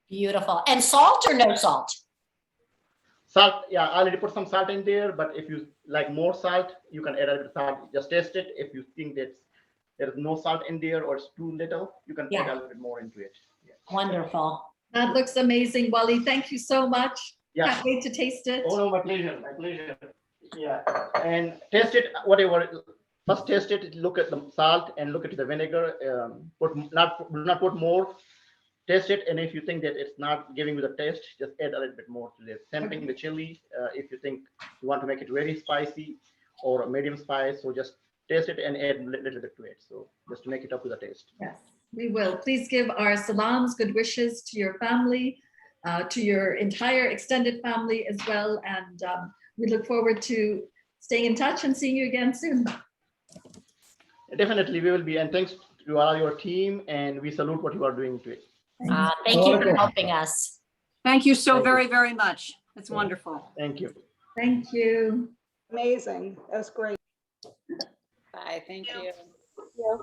Beautiful. And salt or no salt? Salt, yeah, I already put some salt in there, but if you like more salt, you can add a little salt. Just taste it. If you think that there is no salt in there or it's too little, you can add a little bit more into it. Yeah. Wonderful. That looks amazing, Wali. Thank you so much. Yeah. Can't wait to taste it. Oh no, my pleasure, my pleasure. Yeah, and taste it, whatever. First taste it, look at the salt and look at the vinegar. Do not put more. Taste it, and if you think that it's not giving you the taste, just add a little bit more to this. Same thing the chili. If you think you want to make it very spicy or a medium spice, so just taste it and add a little bit to it. So just to make it up to the taste. Yes, we will. Please give our salams, good wishes to your family, to your entire extended family as well. And we look forward to staying in touch and seeing you again soon. Definitely, we will be. And thanks to all your team, and we salute what you are doing to it. Thank you for helping us. Thank you so Thank you. very, very much. It's wonderful. Thank you. Thank you. Amazing. That was great. Bye. Thank you. Yeah.